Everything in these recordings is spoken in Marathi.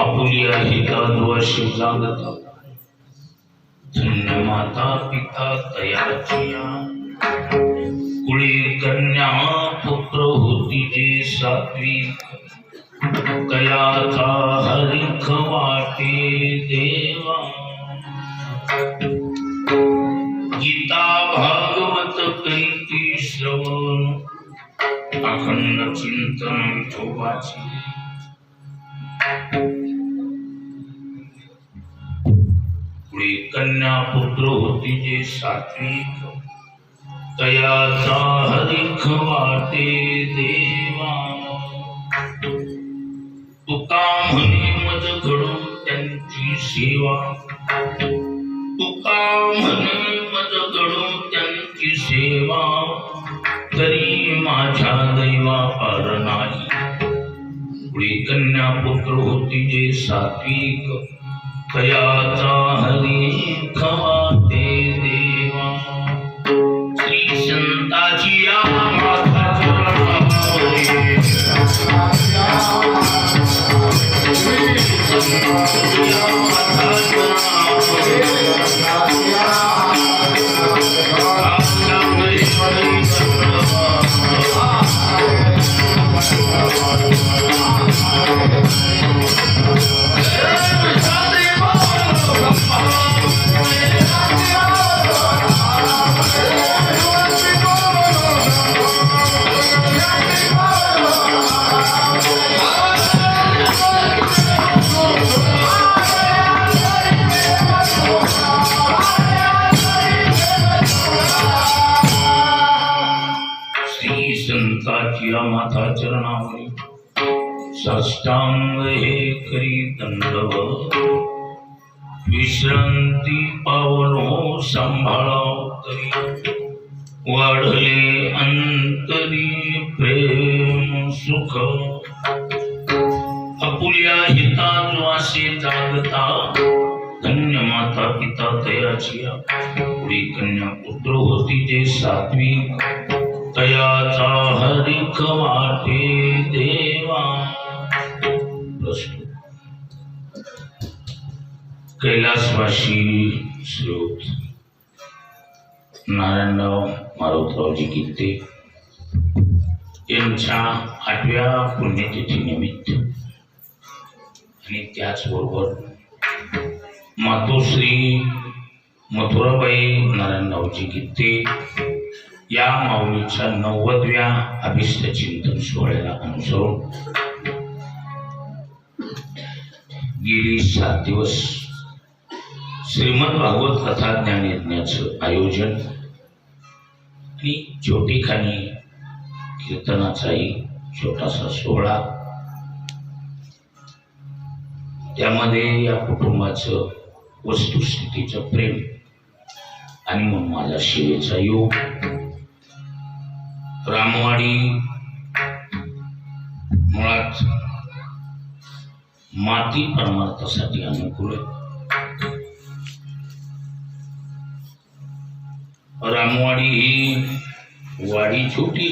आपुलिया हिताद्वाशी जागता धन्य माता पिता तयाचिया कुळी कन्या पुत्र होती जे सात्विक तयाचा हरिख वाटे देवा गीता भागवत करीती श्रवण अखंड चिंतन विठोबाची पुढे कन्या पुत्र होती जे सात्विक तयाचा हरिख वाटे देवा तुका म्हणे मज घडून त्यांची सेवा तुका म्हणे मज घडून त्यांची सेवा तरी माझ्या दैवा पार नाही पुढे कन्या पुत्र होती जे सात्विक तयाचा हरिख वाटे देवा श्री संताची या माता माता चरणावरी साष्टांग हे करी दंडवत विश्रांती पावलो सांभाळाव तरी वाढले अंतरी प्रेम सुख आपुल्या हिताद्वासे जागता धन्य माता पिता तयाची पुढे कन्या पुत्र होती जे सात्विक तयाचा हरिख वाटे देवा कैलासवासी श्रोत नारायणराव मारुतरावजी गीते यांच्या 8व्या पुण्यतिथी निमित्त आणि त्याचबरोबर मातोश्री मथुराबाई नारायणरावजी गीते या माऊलीच्या 90व्या अभिष्ट चिंतन सोहळ्याला अनुसरून गेली 7 दिवस श्रीमद भागवत कथा ज्ञान यज्ञाचं आयोजन आणि छोटेखानी कीर्तनाचाही छोटासा सोहळा त्यामध्ये या कुटुंबाचं वस्तुस्थितीचं प्रेम आणि मग माझा सेवेचा योग रामवाडी मुळात माती परमार्थासाठी अनुकूल रामवाडी ही वाडी छोटी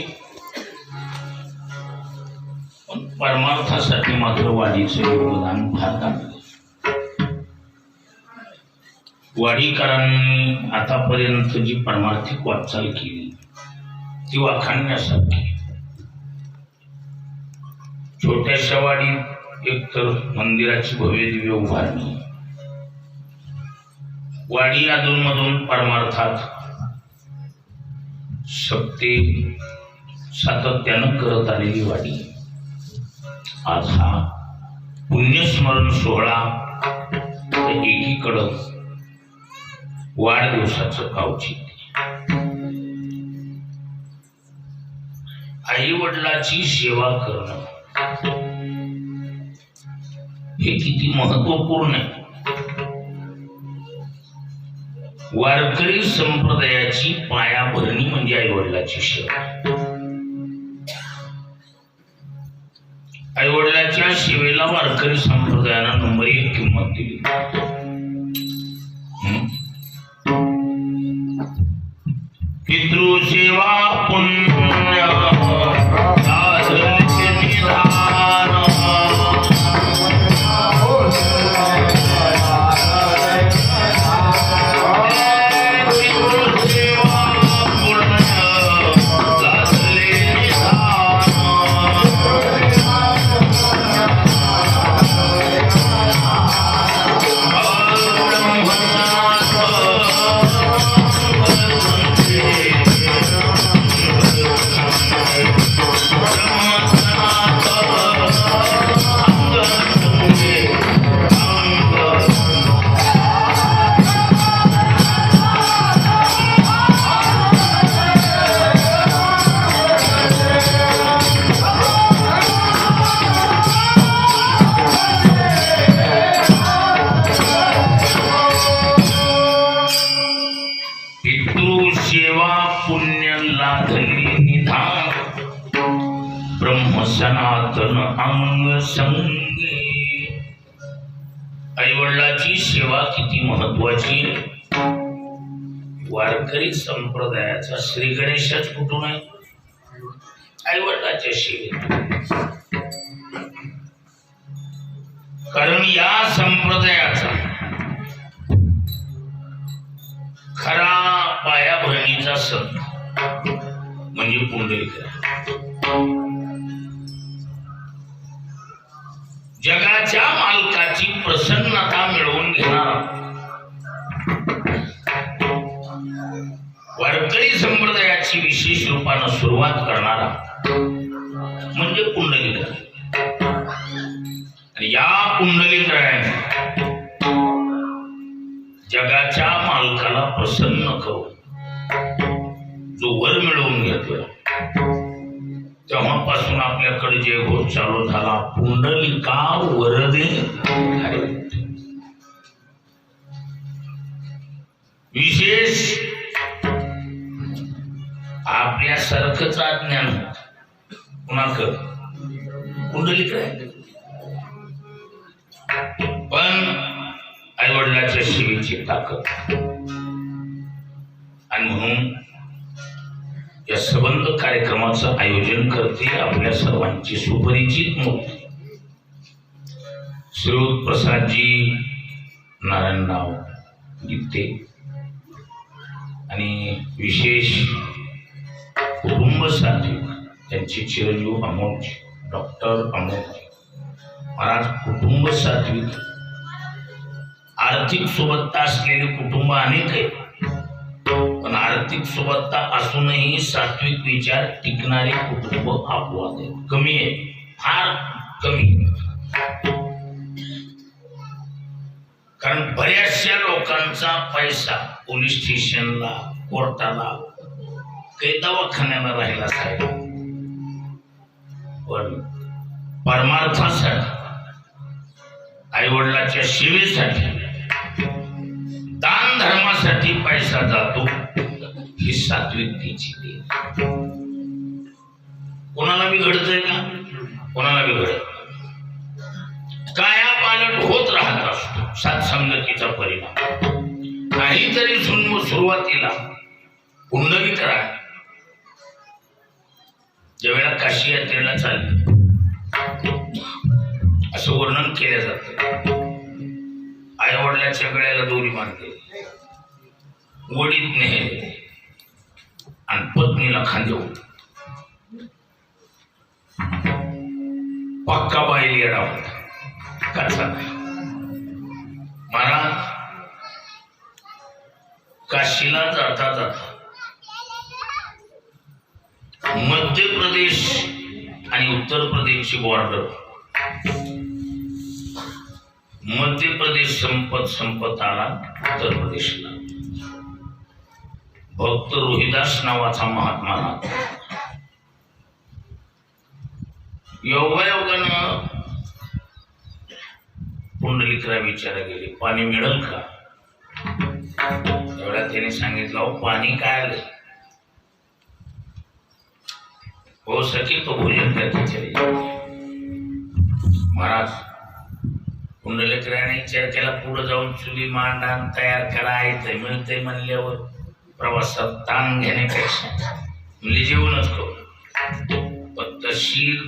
पण परमार्थासाठी मात्र वाडीचं योगदान फार चांगलं वाडीकरांनी आतापर्यंत जी परमार्थिक वाटचाल केली ती वाखाणण्यासारखी छोट्याशा वाडीत एकतर मंदिराची भव्य दिव्य उभारणी वाडी अधूनमधून परमार्थात शक्ती सातत्यानं करत आलेली वाडी आज हा पुण्यस्मरण सोहळा एकीकडं वाढदिवसाचं औचित्य आई वडिलाची सेवा करणं हे किती महत्वपूर्ण आहे वारकरी संप्रदायाची पायाभरणी म्हणजे आई वडिलाची सेवा आई वडिलाच्या सेवेला वारकरी संप्रदायानं नंबर 1 किंमत दिली पितृसेवा पुण्य साधनेचे निधान सनातन अंग संगे. आई वडिलांची सेवा किती महत्वाची. वारकरी संप्रदायाचा श्री गणेशच कुठून आहे? आई वडिलांच्या सेवेत. कारण या संप्रदायाचा खरा पायाभरणीचा संत म्हणजे पुंडलिक. जगाच्या मालकाची प्रसन्नता मिळवून घेणारा वारकरी संप्रदायाची विशेष रूपानं सुरुवात करणारा म्हणजे पुंडलिक. या पुंडलिकाने जगाच्या मालकाला प्रसन्न करून जो वर मिळवून घेतला तेव्हापासून आपल्याकडे जे घोष चालू झाला, पुंडलिका वरदे. विशेष आपल्यासारखंच ज्ञान कुणाक पुंडलिक आहे. पण आई वडिलांच्या सेवेची ताकद आणि म्हणून या संबंध कार्यक्रमाचं आयोजन करते आपल्या सर्वांची सुपरिचित मूर्ती श्रीयुत प्रसादजी नारायणराव गीते आणि विशेष कुटुंब साथी त्यांचे चिरंजीव अमोलजी डॉक्टर अमोलजी महाराज. कुटुंब सात्विक आर्थिक सुबत्ता असलेले कुटुंब अनेक आहे, पण आर्थिक सुबत्ता असूनही सात्विक विचार टिकणारे कुटुंब अपवाद आहे, कमी आहे, फार कमी. कारण बऱ्याचशा लोकांचा पैसा पोलीस स्टेशनला, कोर्टाला, काही दवाखान्याला राहिला साहेब, पण परमार्थासाठी आई वडिलांच्या सेवेसाठी दान धर्मासाठी पैसा जातो ही सात्विकतेची देण. कोणाला बिघडतंय का? कोणाला बिघडत काया पालट होत राहत असतो सत्संगतीचा परिणाम. काहीतरी सुरुवातीला पुंडलिक राह ज्यावेळेला काशी यात्रेला चालली असं वर्णन केलं जातं. आई वडिलांच्या गळ्याला दोरी बांधते, वडीत नेहले आणि पत्नीला खांदेव पक्का बाईल येडा होता कसा नाही. महाराज काशीला जाता जाता मध्य प्रदेश आणि उत्तर प्रदेशची बॉर्डर, मध्य प्रदेश संपत आला उत्तर प्रदेशला. भक्त रोहिदास नावाचा महात्मा योगायोगानं पुंडलिकला विचारा गेले पाणी मिळेल का? एवढा त्याने सांगितलं पाणी काय आलं हो सके तो भोजन करके चले. महाराज पुंडलिकाने विचार केला पुढे जाऊन चुली मांडण तयार करायचं मिळतंय म्हणल्यावर प्रवासात ताण घेण्यापेक्षा म्हणजे जेवणच करू. पद्धतशीर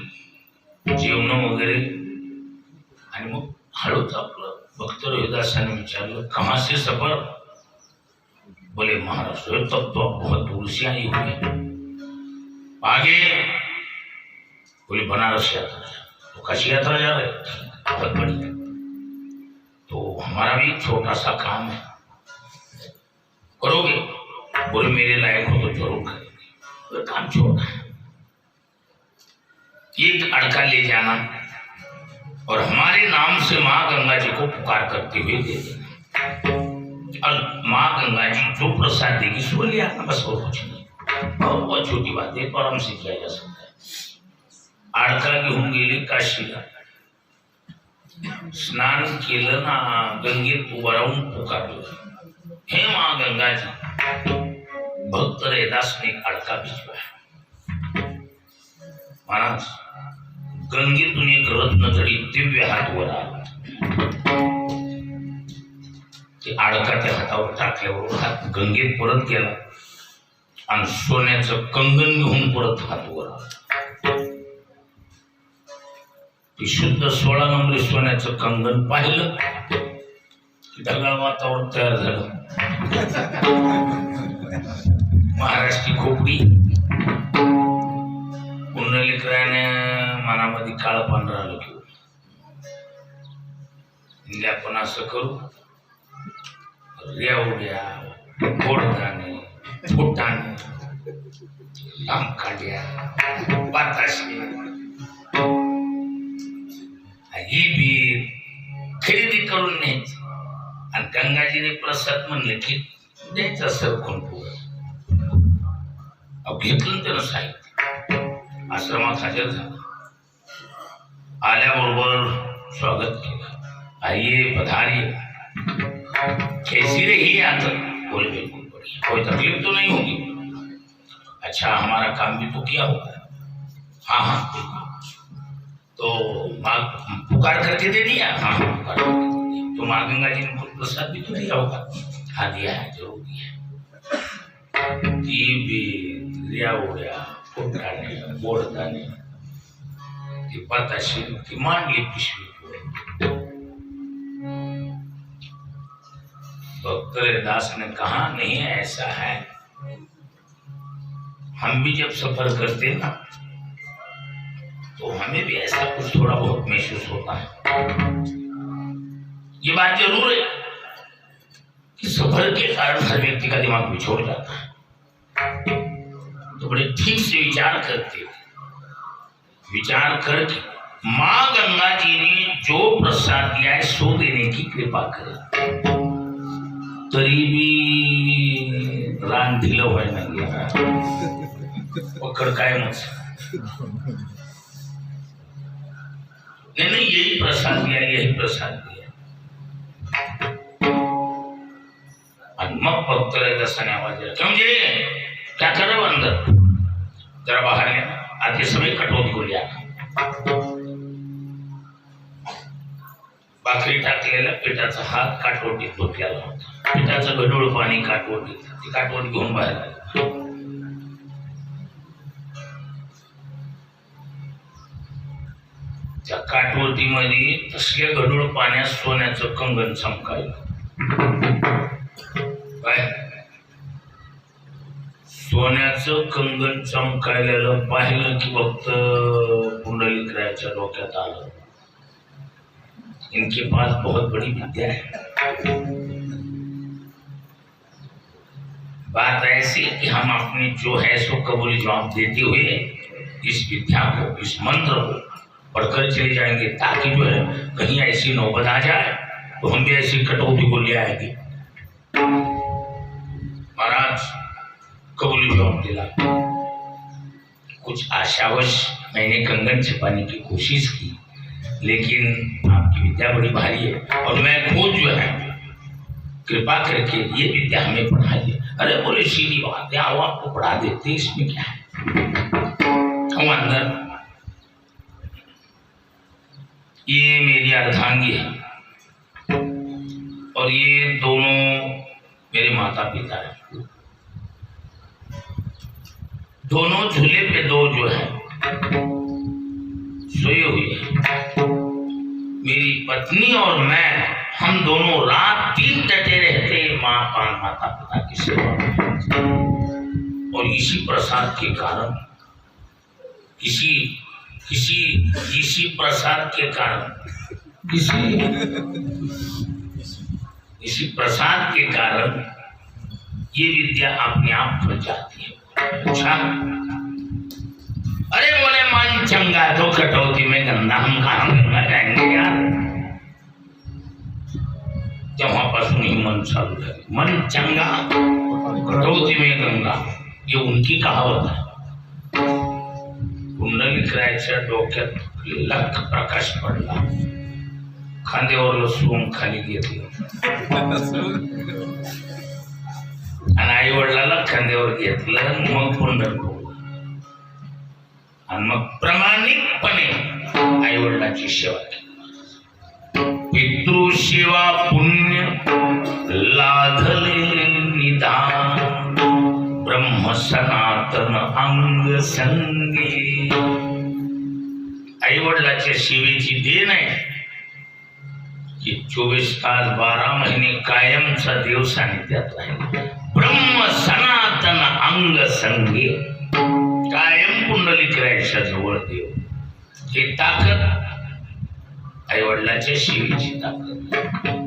जेवण वगैरे आणि मग हळूच आपलं भक्त रोहिदासाने विचारलं कहाँ से सफर? बोले महाराष्ट्र. तब तो बहुत दूर से आई हुई. आगे बोले बनारस यात्रा. तो काशी यात्रा जा रहे, बहुत बढ़िया. तो हमारा भी छोटा सा काम है, करोगे? बोले मेरे लायक हो तो जरूर करेंगे. तो काम छोटा है, एक अड़का ले जाना और हमारे नाम से माँ गंगा जी को पुकार करते हुए दे देना और माँ गंगा जी जो प्रसाद देगी सो ले आना, बस और कुछ नहीं. बहुत छोटी बात है, आराम से किया जा सकता है. अडका घेऊन गेले काशीला, स्नान केलं ना, गंगेत उभं राहून पुकारलं हे माँ गंगाजी. भक्त रैदासने अडका भिजवा. महाराज गंगेतून एक रत्नजडी दिव्य हात वर आला. ते आडका त्या हातावर टाकल्यावर हात गंगेत परत गेला आणि सोन्याचं कंगन घेऊन परत हात वर आला. ती शुद्ध 16 नंबरी सोन्याचं कंगन पाहिलं की ढगाळ वातावरण तयार झालं. महाराष्ट्री खोपडी पुंडलिकाने मनामध्ये काळ पांढरा आलं की म्हणजे आपण असं करू, रेवड्या, गोडदाणे, फुटाणे, आमकाड्या, बाताशे ही बी खरेदी करून न्यायची आणि गंगाजीने प्रसाद म्हणले की द्यायचा सरकून पुढं. घेतलं त्यानं साहित्य, आश्रमात हजर झाला. आल्याबरोबर स्वागत केलं. आइए पधारिए, कैसी रही यात्रा? बोले बिल्कुल बढ़िया, कोई तकलीफ तो नहीं होगी? अच्छा हमारा काम भी तो किया होगा? हाँ हाँ बिल्कुल. तो माँ पुकार करके दे दिया? हाँ पुकार करके दे दिया. तो माँ गंगा जी ने कुछ प्रसाद भी तो दिया होगा? हाँ दिया है, जरूर दिया है. रेवड्या, फुटाणे, गोडदाणे, ती बताशी ती मांडली पिशवी. भक्त रविदास ने कहा नहीं ऐसा है, हम भी जब सफर करते ना तो हमें भी ऐसा कुछ थोड़ा बहुत महसूस होता है. ये बात जरूर है कि सफर के कारण हर व्यक्ति का दिमाग बिछोड़ जाता है. तो बड़े ठीक से विचार करके माँ गंगा जी ने जो प्रसाद दिया है सो देने की कृपा करे. तरी भी रान ढिलं व्हायला गेला, पकड काय मग नहीं यही प्रसाद दिया, यही प्रसाद दिया. और मग भक्त रविदासाने आवाज दिला, क्यों जी क्या कर रहे हो अंदर? जरा बाहर लेना. आते समय कटोरी को लिया. भाकरी टाकलेला पिठाचा हात काटवटीत धुतलेला होता. पिठाचं गढूळ पाणी काटवटीत, ती काटवट घेऊन बाहेर आली. त्या काटवटीमध्ये तसल्या गढूळ पाण्यात सोन्याचं कंगन चमकायलं. काय सोन्याचं कंगन चमकायलेलं पाहिलं की फक्त पुंडलिकरायाच्या डोक्यात आलं, इनके पास बहुत बड़ी विद्या है. बात ऐसी कि हम अपनी जो है सो कबूल जवाब देते हुए इस विद्या को, इस मंत्र को पढ़कर चले जाएंगे, ताकि जो है कहीं ऐसी नौबत आ जाए तो हम भी ऐसी कटौती को ले आएंगे. महाराज कबूल जवाब दिला. कुछ आशावश मैंने कंगन छिपाने की कोशिश की, लेकिन आपकी विद्या बड़ी भारी है और मैं खुद जो है कृपा करके ये विद्या हमें पढ़ाइए. अरे बोले सीधी बात है, आओ आपको पढ़ा देते, इसमें क्या है. हम अंदर, ये मेरी अर्धांगी है और ये दोनों मेरे माता पिता है. दोनों झूले पे दो जो है सोए हुए हैं. मेरी पत्नी और मैं, हम दोनोरात दिन डटे रहते माता पिता की सेवा में. और इसी प्रसाद के कारण, इसी प्रसाद के कारण, इसी प्रसाद के कारण ये विद्या अपने आप खुल जाती है. अच्छा अरे बोले मन चंगा तो कटौती में गंदा, हम कहाँ गंगा जाएंगे यार. तेव्हापासून ही मन चालू झाली. मन चंगा कटौती में गंगा, ये उनकी कहावत आहे. पुंडलिकरायाच्या डोक्यात लख प्रकाश पडला. खांद्यावर सोम खाली घेतलं आणि आई वडिलाला खांद्यावर घेतलं. मग पंढरपूर आणि मग प्रामाणिकपणे आई वडिलांची सेवा केली. पितृसेवा पुण्य लाधले निदान ब्रह्म सनातन अंग संगी. आई वडिलांच्या सेवेची देण आहे की 24 तास 12 महिने कायमचा देव सानिध्यात आहे. ब्रह्म सनातन अंग संगी, कायम पुंडलिकाच्या जवळ देव. ही ताकद आई वडिलांच्या सेवेची ताकद.